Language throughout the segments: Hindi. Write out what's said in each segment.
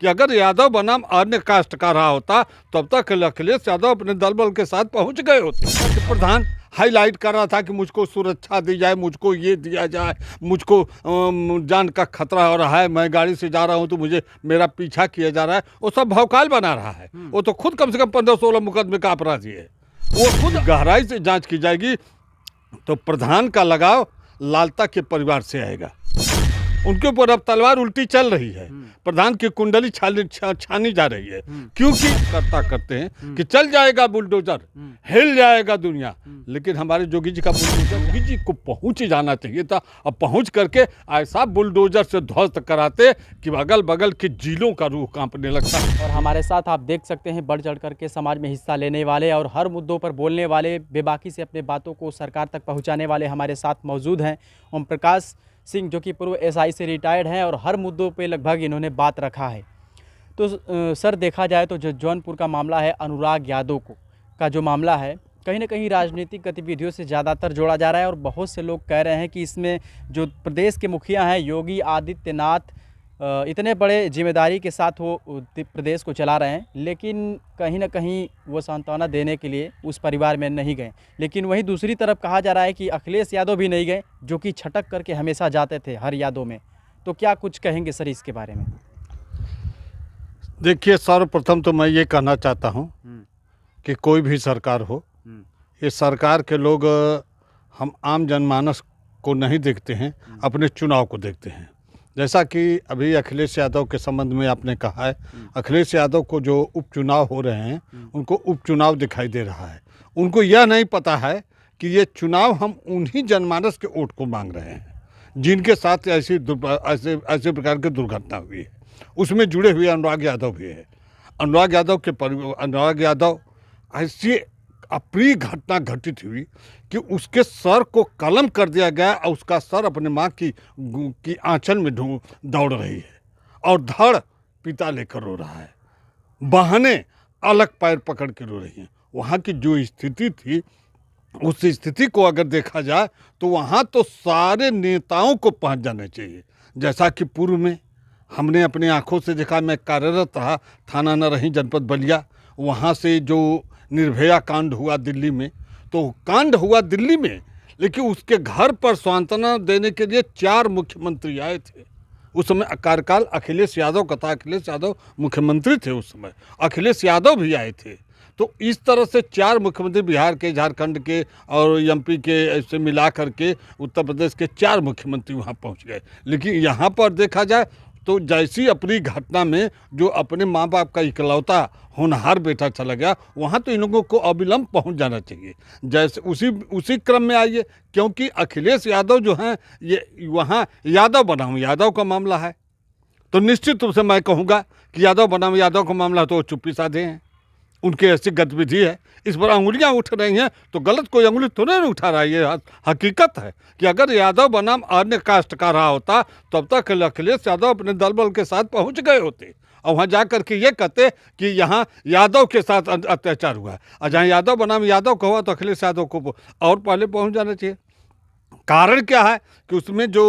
कि अगर यादव बनाम अन्य कास्ट का रहा होता तब तक अखिलेश यादव अपने दल बल के साथ पहुंच गए होते। कि प्रधान हाईलाइट कर रहा था कि मुझको सुरक्षा दी जाए, मुझको ये दिया जाए, मुझको जान का खतरा हो रहा है, मैं गाड़ी से जा रहा हूँ तो मुझे मेरा पीछा किया जा रहा है, वो सब भौकाल बना रहा है। वो तो खुद कम से कम 15-16 मुकदमे का अपराधी है। वो खुद गहराई से जांच की जाएगी। तो प्रधान का लगाव लालता के परिवार से आएगा। उनके ऊपर अब तलवार उल्टी चल रही है। प्रधान की कुंडली छानी जा रही है, क्योंकि करता करते हैं कि चल जाएगा बुलडोजर, हिल जाएगा दुनिया, लेकिन हमारे जोगी जी का बुलडोजर जोगी जी को पहुंच जाना चाहिए था। अब पहुंच करके ऐसा बुलडोजर से ध्वस्त कराते कि अगल बगल के जिलों का रूह कांपने लगता। और हमारे साथ आप देख सकते हैं बढ़ चढ़ करके समाज में हिस्सा लेने वाले और हर मुद्दों पर बोलने वाले, बेबाकी से अपने बातों को सरकार तक पहुँचाने वाले हमारे साथ मौजूद हैं। ओम प्रकाश सिंह, जो कि पूर्व एसआई से रिटायर्ड हैं और हर मुद्दों पे लगभग इन्होंने बात रखा है। तो सर, देखा जाए तो जो जौनपुर का मामला है, अनुराग यादव का जो मामला है, कहीं ना कहीं राजनीतिक गतिविधियों से ज़्यादातर जोड़ा जा रहा है और बहुत से लोग कह रहे हैं कि इसमें जो प्रदेश के मुखिया हैं योगी आदित्यनाथ इतने बड़े जिम्मेदारी के साथ वो प्रदेश को चला रहे हैं, लेकिन कहीं ना कहीं वो सांत्वना देने के लिए उस परिवार में नहीं गए। लेकिन वहीं दूसरी तरफ कहा जा रहा है कि अखिलेश यादव भी नहीं गए, जो कि छटक करके हमेशा जाते थे हर यादों में। तो क्या कुछ कहेंगे सर इसके बारे में? देखिए, सर्वप्रथम तो मैं ये कहना चाहता हूँ कि कोई भी सरकार हो, ये सरकार के लोग हम आम जनमानस को नहीं देखते हैं, अपने चुनाव को देखते हैं। जैसा कि अभी अखिलेश यादव के संबंध में आपने कहा है, अखिलेश यादव को जो उपचुनाव हो रहे हैं उनको उपचुनाव दिखाई दे रहा है। उनको यह नहीं पता है कि ये चुनाव हम उन्हीं जनमानस के वोट को मांग रहे हैं जिनके साथ ऐसे प्रकार की दुर्घटना हुई है। उसमें जुड़े हुए अनुराग यादव भी है। अनुराग यादव ऐसी अप्रिय घटना घटित हुई कि उसके सर को कलम कर दिया गया और उसका सर अपने माँ की आंचल में दौड़ रही है और धड़ पिता लेकर रो रहा है, बहनें अलग पैर पकड़ के रो रही हैं। वहाँ की जो स्थिति थी, उस स्थिति को अगर देखा जाए तो वहाँ तो सारे नेताओं को पहुँच जाना चाहिए। जैसा कि पूर्व में हमने अपनी आंखों से देखा, मैं कार्यरत रहा थाना नरही जनपद बलिया, वहाँ से जो निर्भया कांड हुआ दिल्ली में, तो कांड हुआ दिल्ली में, लेकिन उसके घर पर सांत्वना देने के लिए 4 मुख्यमंत्री आए थे। उस समय कार्यकाल अखिलेश यादव का था, अखिलेश यादव मुख्यमंत्री थे उस समय, अखिलेश यादव भी आए थे। तो इस तरह से 4 मुख्यमंत्री, बिहार के, झारखंड के और एमपी के, ऐसे मिला करके उत्तर प्रदेश के 4 मुख्यमंत्री वहाँ पहुँच गए। लेकिन यहाँ पर देखा जाए तो जैसी अपनी घटना में जो अपने माँ बाप का इकलौता होनहार बेटा चला गया, वहाँ तो इन लोगों को अविलंब पहुँच जाना चाहिए। जैसे उसी क्रम में आइए, क्योंकि अखिलेश यादव जो हैं ये वहाँ यादव बनाम यादव का मामला है, तो निश्चित रूप से मैं कहूँगा कि यादव बनाम यादव का मामला तो चुप्पी साधे हैं, उनकी ऐसी गतिविधि है। इस पर अंगुलियां उठ रही हैं तो गलत कोई अंगुली तो नहीं उठा रहा है। ये हकीकत है कि अगर यादव बनाम अन्य कास्ट का रहा होता तब तक अखिलेश यादव अपने दल बल के साथ पहुंच गए होते और वहाँ जा कर के ये कहते कि यहाँ यादव के साथ अत्याचार हुआ है, और जहाँ यादव बनाम यादव का हुआ तो अखिलेश यादव को और पहले पहुँच जाना चाहिए। कारण क्या है कि उसमें जो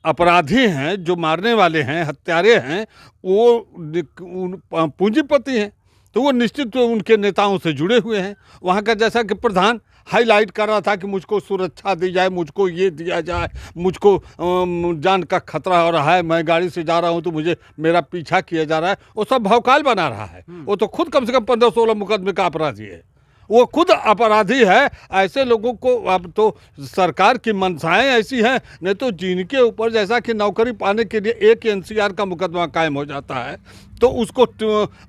अपराधी हैं, जो मारने वाले हैं, हत्यारे हैं, वो पूंजीपति हैं, तो वो निश्चित उनके नेताओं से जुड़े हुए हैं। वहाँ का जैसा कि प्रधान हाईलाइट कर रहा था कि मुझको सुरक्षा दी जाए, मुझको ये दिया जाए, मुझको जान का खतरा हो रहा है, मैं गाड़ी से जा रहा हूँ तो मुझे मेरा पीछा किया जा रहा है, वो सब भौकाल बना रहा है। वो तो खुद कम से कम 15-16 मुकदमे का अपराधी है, वो खुद अपराधी है। ऐसे लोगों को अब तो सरकार की मंशाएं ऐसी हैं, नहीं तो जिनके ऊपर जैसा कि नौकरी पाने के लिए एक एनसीआर का मुकदमा कायम हो जाता है तो उसको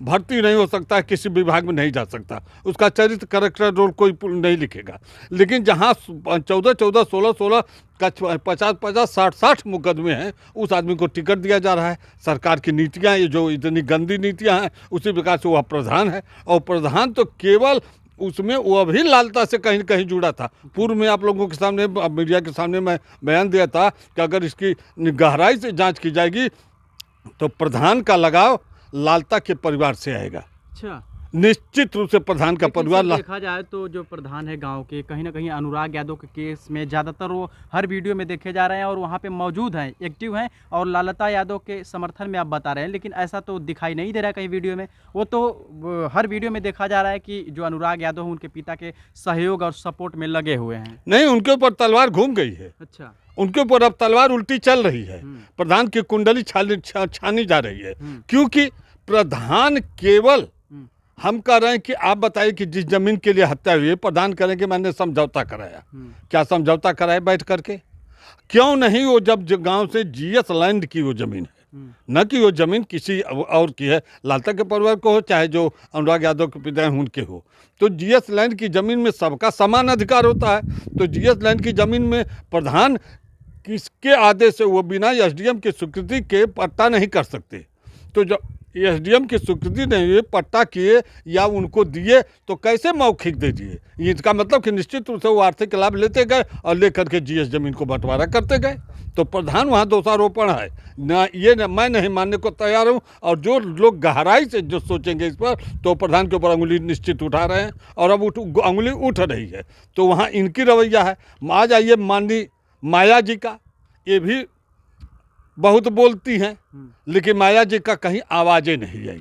भर्ती नहीं हो सकता, किसी विभाग में नहीं जा सकता, उसका चरित्र कैरेक्टर रोल कोई नहीं लिखेगा। लेकिन जहाँ 14-14, 16-16 का 50-50, 60-60 मुकदमे हैं, उस आदमी को टिकट दिया जा रहा है। सरकार की नीतियाँ, ये जो इतनी गंदी नीतियाँ हैं, उसी प्रकार से वह प्रधान है। और प्रधान तो केवल उसमें वो भी लालता से कहीं कहीं जुड़ा था। पूर्व में आप लोगों के सामने, मीडिया के सामने मैं बयान दिया था कि अगर इसकी गहराई से जांच की जाएगी तो प्रधान का लगाव लालता के परिवार से आएगा। अच्छा, निश्चित रूप से प्रधान का लेकिन परिवार सर देखा जाए तो जो प्रधान है गांव के, कहीं ना कहीं अनुराग यादव के केस में ज़्यादातर वो हर वीडियो में देखे जा रहे हैं और वहाँ पे मौजूद हैं, एक्टिव हैं, और लालता यादव के समर्थन में आप बता रहे हैं, लेकिन ऐसा तो दिखाई नहीं दे रहा है कहीं वीडियो में। वो तो हर वीडियो में देखा जा रहा है कि जो अनुराग यादव हैं उनके पिता के सहयोग और सपोर्ट में लगे हुए हैं। नहीं, उनके ऊपर तलवार घूम गई है। अच्छा। उनके ऊपर अब तलवार उल्टी चल रही है। प्रधान की कुंडली छानी जा रही है, क्योंकि प्रधान केवल, हम कह रहे हैं कि आप बताइए कि जिस जमीन के लिए हत्या हुई है, प्रधान कह रहे हैं कि मैंने समझौता कराया। क्या समझौता कराया बैठ करके? क्यों नहीं? वो जब गांव से जीएस लैंड की वो जमीन है, न कि वो जमीन किसी और की है, लालता के परिवार को हो चाहे जो अनुराग यादव के पिता हैं उनके हो, तो जीएस लैंड की जमीन में सबका समान अधिकार होता है। तो जीएस लैंड की जमीन में प्रधान किसके आदेश से, वो बिना एसडीएम की स्वीकृति के पट्टा नहीं कर सकते। तो जब एसडीएम की स्वीकृति नहीं हुई, पट्टा किए या उनको दिए, तो कैसे मौखिक दे दिए? इसका मतलब कि निश्चित रूप से वो आर्थिक लाभ लेते गए और लेकर के जीएस जमीन को बंटवारा करते गए। तो प्रधान वहाँ दोषारोपण है ना, ये न, मैं नहीं मानने को तैयार हूँ। और जो लोग गहराई से जो सोचेंगे इस पर, तो प्रधान के ऊपर अंगुली निश्चित उठा रहे हैं और अब अंगुली उठ रही है। तो वहाँ इनकी रवैया है। आज आइए माननीय माया जी का, ये भी बहुत बोलती हैं, लेकिन माया जी का कहीं आवाज़ें नहीं आई।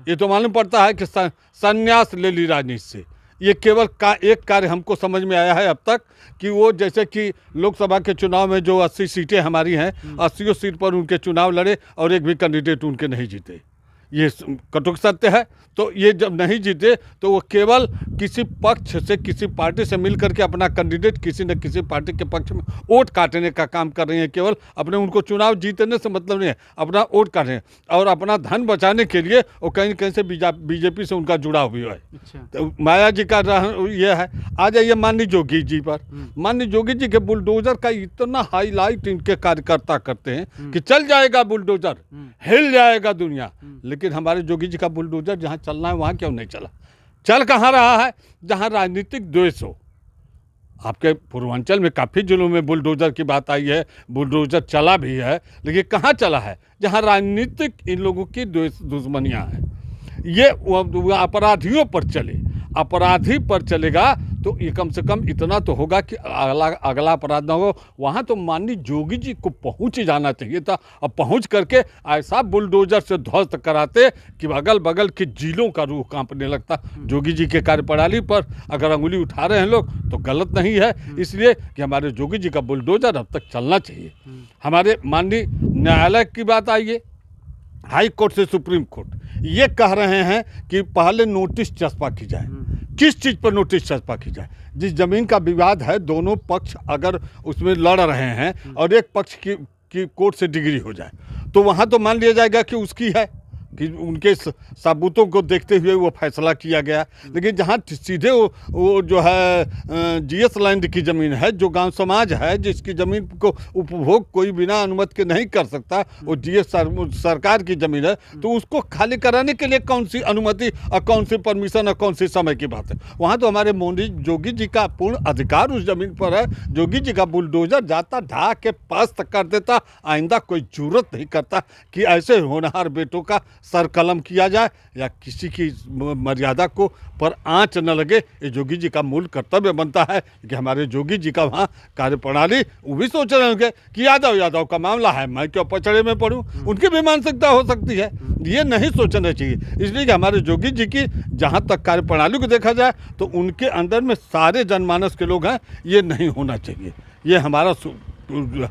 ये तो मालूम पड़ता है कि संन्यास ले ली राजनीति से। ये केवल एक कार्य हमको समझ में आया है अब तक, कि वो जैसे कि लोकसभा के चुनाव में जो 80 सीटें हमारी हैं, 80 सीट पर उनके चुनाव लड़े और एक भी कैंडिडेट उनके नहीं जीते। ये कटुक सत्य है। तो ये जब नहीं जीते तो वो केवल किसी पक्ष से, किसी पार्टी से मिल करके अपना कैंडिडेट किसी न किसी पार्टी के पक्ष में वोट काटने का काम कर रही हैं। केवल अपने, उनको चुनाव जीतने से मतलब नहीं है, अपना वोट काट रहे हैं और अपना धन बचाने के लिए वो कहीं कहीं से बीजेपी से उनका जुड़ाव हुआ है। अच्छा। तो माया जी का ये है। आ जाइए माननीय जोगी जी पर। माननीय जोगी जी के बुलडोजर का इतना हाईलाइट इनके कार्यकर्ता करते हैं कि चल जाएगा बुलडोजर, हिल जाएगा दुनिया। लेकिन हमारे जोगी जी का बुलडोजर जहाँ चलना है वहाँ क्यों नहीं चला? चल कहाँ रहा है? जहाँ राजनीतिक द्वेष हो। आपके पूर्वांचल में काफ़ी जिलों में बुलडोजर की बात आई है, बुलडोजर चला भी है, लेकिन कहाँ चला है? जहाँ राजनीतिक इन लोगों की दुश्मनियाँ हैं। ये अपराधियों पर चले, अपराधी पर चलेगा तो ये कम से कम इतना तो होगा कि अगला अपराध ना हो। वहाँ तो माननीय जोगी जी को पहुँच जाना चाहिए था। अब पहुँच करके ऐसा बुलडोजर से ध्वस्त कराते कि अगल बगल के जिलों का रूह कांपने लगता। जोगी जी के कार्यप्रणाली पर अगर अंगुली उठा रहे हैं लोग तो गलत नहीं है, इसलिए कि हमारे जोगी जी का बुलडोजर अब तक चलना चाहिए। हमारे माननीय न्यायालय की बात आइए, हाई कोर्ट से सुप्रीम कोर्ट ये कह रहे हैं कि पहले नोटिस चस्पा की जाए। किस चीज़ पर नोटिस चस्पा की जाए? जिस जमीन का विवाद है, दोनों पक्ष अगर उसमें लड़ रहे हैं और एक पक्ष की कोर्ट से डिग्री हो जाए, तो वहाँ तो मान लिया जाएगा कि उसकी है, कि उनके सबूतों को देखते हुए वो फैसला किया गया। लेकिन जहाँ सीधे वो जो है जीएस लैंड की ज़मीन है, जो गांव समाज है, जिसकी ज़मीन को उपभोग कोई बिना अनुमति के नहीं कर सकता, वो जीएस सरकार की ज़मीन है, तो उसको खाली कराने के लिए कौन सी अनुमति और कौन सी परमिशन और कौन सी समय की बात है? वहाँ तो हमारे मोदी जोगी जी का पूर्ण अधिकार उस ज़मीन पर है। जोगी जी का बुलडोजर जाता ढा के पस्त कर देता। आइंदा कोई जरूरत नहीं करता कि ऐसे होनहार बेटों का सर कलम किया जाए या किसी की मर्यादा को पर आंच न लगे। ये जोगी जी का मूल कर्तव्य बनता है कि हमारे जोगी जी का वहाँ कार्यप्रणाली, वो भी सोच रहे होंगे कि यादव का मामला है, मैं क्यों पचड़े में पड़ूं? उनकी भी मानसिकता हो सकती है, ये नहीं सोचना चाहिए। इसलिए कि हमारे जोगी जी की जहाँ तक कार्यप्रणाली को देखा जाए तो उनके अंदर में सारे जनमानस के लोग हैं, ये नहीं होना चाहिए। ये हमारा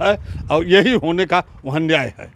है और यही होने का वहाँ न्याय है।